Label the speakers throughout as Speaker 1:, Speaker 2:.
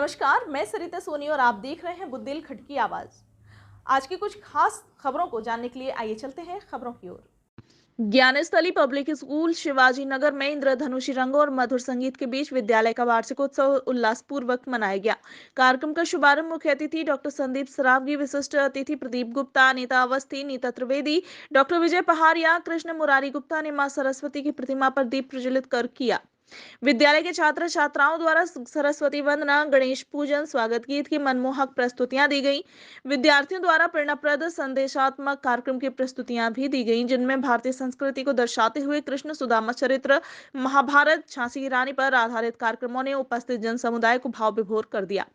Speaker 1: नमस्कार, मैं सरिता सोनी और आप देख रहे हैं बुंदेलखंड की आवाज। आज की कुछ खास खबरों को जानने के लिए आइए चलते हैं खबरों की ओर। ज्ञानस्थली पब्लिक स्कूल शिवाजी नगर में इंद्रधनुषी रंगों और मधुर संगीत के बीच विद्यालय का वार्षिकोत्सव उल्लासपूर्वक मनाया गया। कार्यक्रम का शुभारंभ मुख्य अतिथि डॉक्टर संदीप सरावगी, विशिष्ट अतिथि प्रदीप गुप्ता, नीता अवस्थी, नीता त्रिवेदी, डॉक्टर विजय पहाड़िया, कृष्ण मुरारी गुप्ता ने मां सरस्वती की प्रतिमा पर दीप प्रज्वलित कर किया। विद्यालय के छात्र छात्राओं द्वारा सरस्वती वंदना, गणेश पूजन, स्वागत गीत की मनमोहक प्रस्तुतियां दी गईं। विद्यार्थियों द्वारा प्रेरणाप्रद संदेशात्मक कार्यक्रम की प्रस्तुतियां भी दी गईं, जिनमें भारतीय संस्कृति को दर्शाते हुए कृष्ण सुदामा चरित्र, महाभारत, झांसी की रानी पर आधारित कार्यक्रमों ने उपस्थित जन समुदाय को भाव विभोर कर दिया।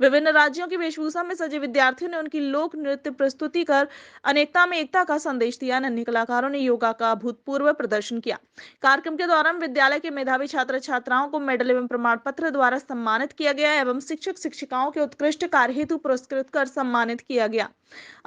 Speaker 1: विभिन्न राज्यों की वेशभूषा में सजे विद्यार्थियों ने उनकी लोक नृत्य प्रस्तुति कर अनेकता में एकता का संदेश दिया। अन्य कलाकारों ने योगा का अभूतपूर्व प्रदर्शन किया। कार्यक्रम के दौरान विद्यालय के मेधावी छात्र छात्राओं को मेडल एवं प्रमाण पत्र द्वारा सम्मानित किया गया एवं शिक्षक शिक्षिकाओं के उत्कृष्ट कार्य हेतु पुरस्कृत कर सम्मानित किया गया।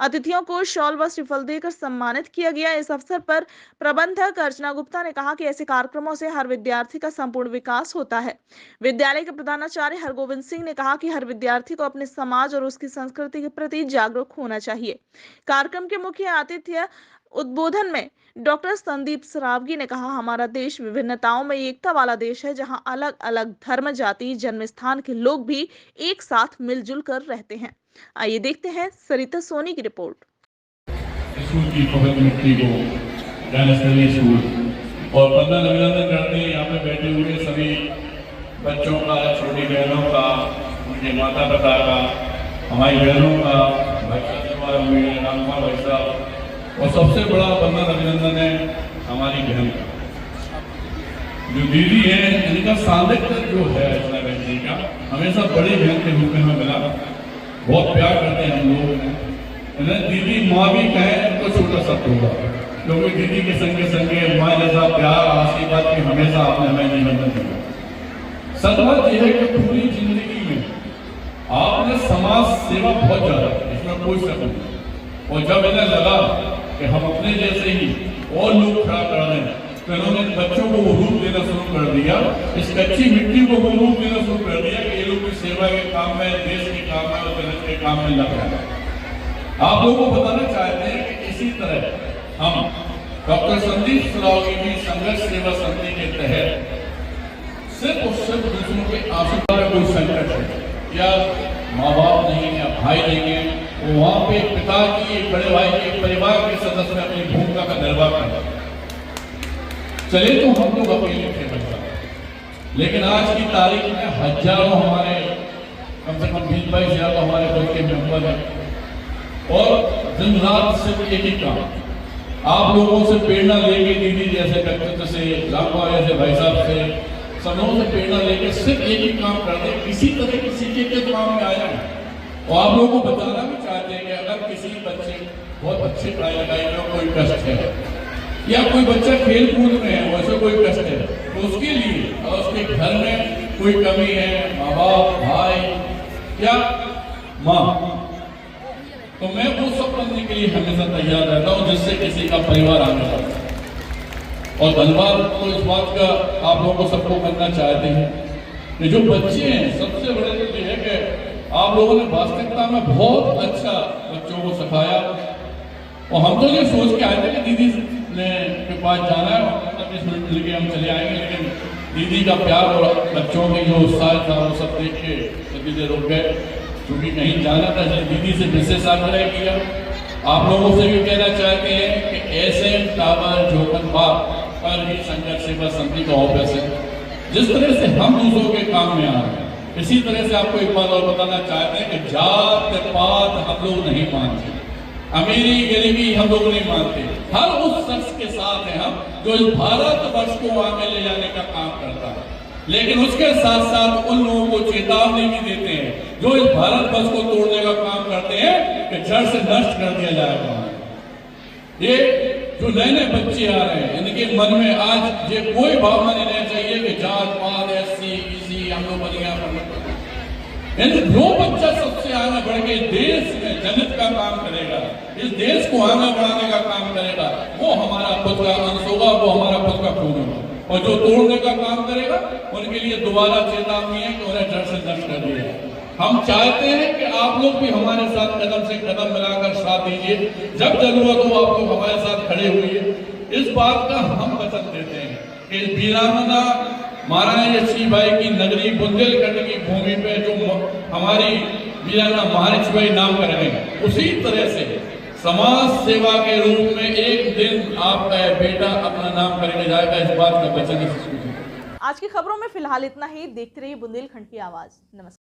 Speaker 1: अतिथियों को शॉल व श्रीफल देकर सम्मानित किया गया। इस अवसर पर प्रबंधक अर्चना गुप्ता ने कहा कि ऐसे कार्यक्रमों से हर विद्यार्थी का संपूर्ण विकास होता है। विद्यालय के प्रधानाचार्य हरगोविंद सिंह ने कहा कि हर विद्यार्थी को अपने समाज और उसकी संस्कृति के प्रति जागरूक होना चाहिए। कार्यक्रम के मुख्य आतिथ्य उद्बोधन में डॉक्टर संदीप सरावगी ने कहा, हमारा देश विभिन्नताओं में एकता वाला देश है, जहां अलग अलग धर्म, जाति, जन्म स्थान के लोग भी एक साथ मिलजुल कर रहते हैं। आइए देखते हैं सरिता सोनी की रिपोर्ट।
Speaker 2: स्कूल की पवित्र मिट्टी को ज्ञानस्थली स्कूल और 15 अभिनंदन करते हैं यहाँ पे बैठे हुए सभी बच्चों का, छोटी बहनों का, उनके माता पिता का, हमारी बहनों का, भाई साहब हुए, रामकुमार भाई साहब, और सबसे बड़ा 15 अभिनंदन है हमारी बहन का, जो दीदी है, इनका सानिध्य जो है जी का हमेशा बड़ी बहन के रूप में हमें मिला। बहुत प्यार करते हैं हम लोग। दीदी माँ भी कहें तो छोटा शब्द होगा, क्योंकि दीदी के संगे संगे माँ जैसा प्यार, आशीर्वाद की हमेशा आपने हमें निबंधन दिया। सच यह है कि पूरी जिंदगी में आपने समाज सेवा बहुत ज्यादा, इसमें कोई शक नहीं। और जब इन्हें लगा कि हम अपने जैसे ही और लोग खड़ा कर रहे हैं, तो इन्होंने बच्चों को वो रूप देना शुरू कर दिया, इस कच्ची मिट्टी को वो रूप देना शुरू कर दिया कि ये लोग सेवा के काम में, देश के काम में और जगत के काम में लग रहे हैं। आप लोगों को बताना चाहते हैं कि इसी तरह हम डॉक्टर संदीप सरावगी की संघर्ष सेवा समिति के तहत सिर्फ और सिर्फ दूसरों के आशीर्वाद का कोई संकट है या माँ बाप नहीं है, भाई नहीं है, वो वहां पे पिता की, एक बड़े भाई के, परिवार के सदस्य अपनी भूमिका का निर्वाह कर चले तो हम लोग अकेले थे बच्चा। लेकिन आज की तारीख में हजारों हमारे, कम से कम 20-22 हजार हमारे बच्चे मेंबर हैं और दिन रात सिर्फ एक ही काम, आप लोगों से प्रेरणा लेके, दीदी जैसे व्यक्तित्व से, लाखवा जैसे भाई साहब से, सबों से प्रेरणा लेके सिर्फ एक ही काम करते हैं, किसी तरह किसी के काम में आया है। और आप लोगों को बताना भी चाहते हैं कि अगर किसी बच्चे बहुत अच्छी पढ़ाई लिखाई में कोई कष्ट है या कोई बच्चा खेल कूद में है, वैसे कोई कष्ट है, तो उसके लिए अगर उसके घर में कोई कमी है, माँ बाप, भाई या माँ, तो मैं वो सब करने के लिए हमेशा तैयार रहता हूँ जिससे किसी का परिवार आगे बढ़ता है। और धन्यवाद तो इस बात का आप लोगों को सबको करना चाहते हैं कि जो बच्चे हैं, सबसे बड़े तो ये है कि आप लोगों ने वास्तविकता में बहुत अच्छा बच्चों को सिखाया। और हम तो ये सोच के आए थे कि दीदी ने के पास जाना है और 20 मिनट मिल के हम चले आएंगे, लेकिन दीदी का प्यार और बच्चों के जो उत्साह था वो सब देख के दीदी रुक गए, क्योंकि कहीं जाना था, इसलिए दीदी से विशेष आग्रह किया। आप लोगों से भी कहना चाहते हैं कि ऐसे टावर जोगन बाग पर ही संघर्ष सेवा समिति का ऑफिस है। जिस तरह से हम दूसरों के काम में आ रहे हैं, इसी तरह से आपको एक बात और बताना चाहते हैं कि जात पात हम लोग नहीं मानते, अमीरी गरीबी हम लोग नहीं मानते। हर उस शख्स के साथ हैं हम जो इस भारत वर्ष को आगे ले जाने का काम करता है, लेकिन उसके साथ साथ उन लोगों को चेतावनी भी देते हैं जो इस भारत वर्ष को तोड़ने का काम करते हैं कि जड़ से नष्ट कर दिया जाएगा। ये जो नए नए बच्चे आ रहे हैं, इनके मन में आज ये कोई भावना नहीं रहना चाहिए कि जात पात, एससी बीसी हम लोग बनिया जो बच्चा सबसे आगे बढ़ के देश में जनहित का काम करेगा, इस देश को आगे बढ़ाने का काम करेगा, वो हमारा खुद का अंश होगा, वो हमारा खुद का खून होगा। और जो तोड़ने का काम करेगा उनके लिए दोबारा चेतावनी है कि उन्हें जड़ से नष्ट कर दिया। हम चाहते हैं कि आप लोग भी हमारे साथ कदम से कदम मिलाकर साथ दीजिए, जब जरूरत हो आप लोग हमारे साथ खड़े हुए। इस बात का हम वचन देते हैं कि वीरांगना महारानी लक्ष्मीबाई की नगरी बुंदेलखंड की भूमि पे जो हमारी वीरांगना महारानी लक्ष्मीबाई नामकरण है, उसी तरह से समाज सेवा के रूप में एक दिन आपका बेटा अपना नाम करने जाएगा। इस बात का वचन।
Speaker 1: आज की खबरों में फिलहाल इतना ही। देखते रहिए बुंदेलखंड की आवाज। नमस्कार।